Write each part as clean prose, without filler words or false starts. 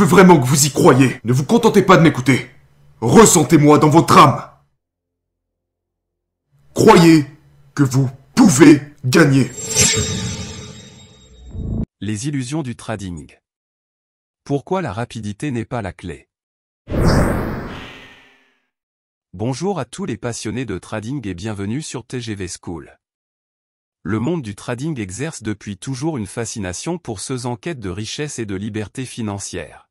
veux vraiment que vous y croyiez. Ne vous contentez pas de m'écouter. Ressentez-moi dans votre âme. Croyez que vous pouvez gagner. Les illusions du trading. Pourquoi la rapidité n'est pas la clé? Bonjour à tous les passionnés de trading et bienvenue sur TGV School. Le monde du trading exerce depuis toujours une fascination pour ceux en quête de richesse et de liberté financière.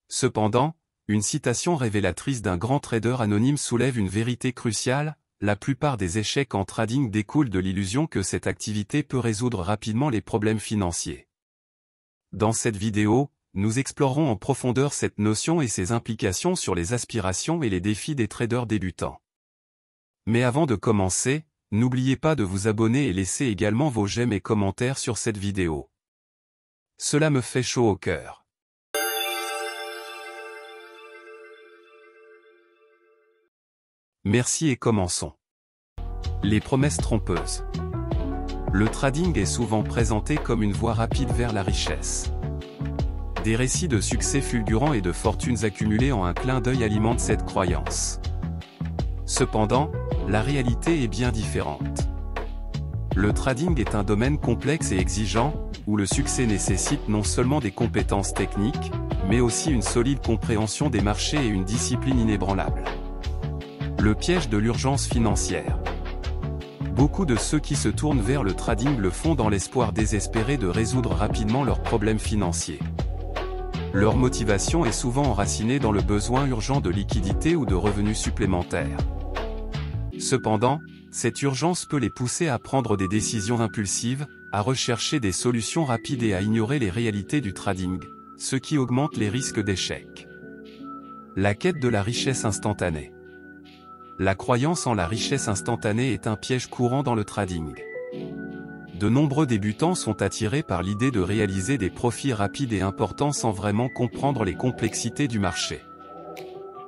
Cependant, une citation révélatrice d'un grand trader anonyme soulève une vérité cruciale: la plupart des échecs en trading découlent de l'illusion que cette activité peut résoudre rapidement les problèmes financiers. Dans cette vidéo, nous explorerons en profondeur cette notion et ses implications sur les aspirations et les défis des traders débutants. Mais avant de commencer, n'oubliez pas de vous abonner et laisser également vos j'aime et commentaires sur cette vidéo. Cela me fait chaud au cœur. Merci et commençons. Les promesses trompeuses. Le trading est souvent présenté comme une voie rapide vers la richesse. Des récits de succès fulgurants et de fortunes accumulées en un clin d'œil alimentent cette croyance. Cependant, la réalité est bien différente. Le trading est un domaine complexe et exigeant, où le succès nécessite non seulement des compétences techniques, mais aussi une solide compréhension des marchés et une discipline inébranlable. Le piège de l'urgence financière. Beaucoup de ceux qui se tournent vers le trading le font dans l'espoir désespéré de résoudre rapidement leurs problèmes financiers. Leur motivation est souvent enracinée dans le besoin urgent de liquidité ou de revenus supplémentaires. Cependant, cette urgence peut les pousser à prendre des décisions impulsives, à rechercher des solutions rapides et à ignorer les réalités du trading, ce qui augmente les risques d'échec. La quête de la richesse instantanée. La croyance en la richesse instantanée est un piège courant dans le trading. De nombreux débutants sont attirés par l'idée de réaliser des profits rapides et importants sans vraiment comprendre les complexités du marché.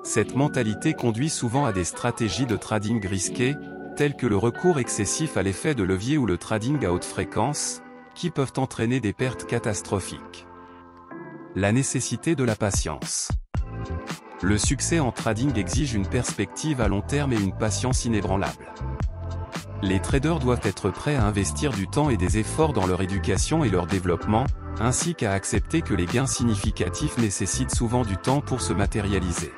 Cette mentalité conduit souvent à des stratégies de trading risquées, telles que le recours excessif à l'effet de levier ou le trading à haute fréquence, qui peuvent entraîner des pertes catastrophiques. La nécessité de la patience. Le succès en trading exige une perspective à long terme et une patience inébranlable. Les traders doivent être prêts à investir du temps et des efforts dans leur éducation et leur développement, ainsi qu'à accepter que les gains significatifs nécessitent souvent du temps pour se matérialiser.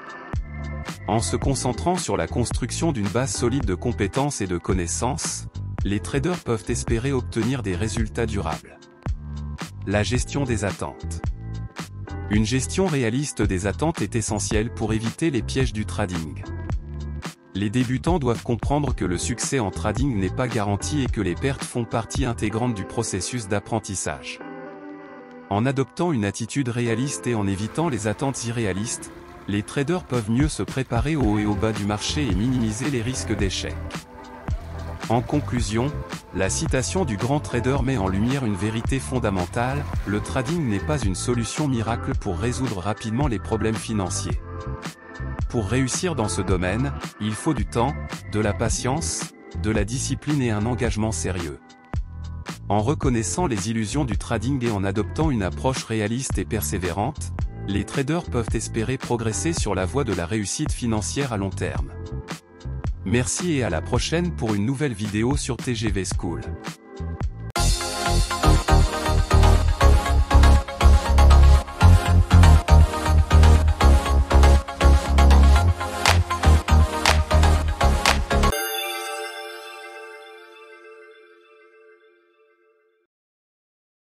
En se concentrant sur la construction d'une base solide de compétences et de connaissances, les traders peuvent espérer obtenir des résultats durables. La gestion des attentes. Une gestion réaliste des attentes est essentielle pour éviter les pièges du trading. Les débutants doivent comprendre que le succès en trading n'est pas garanti et que les pertes font partie intégrante du processus d'apprentissage. En adoptant une attitude réaliste et en évitant les attentes irréalistes, les traders peuvent mieux se préparer au haut et au bas du marché et minimiser les risques d'échec. En conclusion, la citation du grand trader met en lumière une vérité fondamentale: le trading n'est pas une solution miracle pour résoudre rapidement les problèmes financiers. Pour réussir dans ce domaine, il faut du temps, de la patience, de la discipline et un engagement sérieux. En reconnaissant les illusions du trading et en adoptant une approche réaliste et persévérante, les traders peuvent espérer progresser sur la voie de la réussite financière à long terme. Merci et à la prochaine pour une nouvelle vidéo sur TGV School.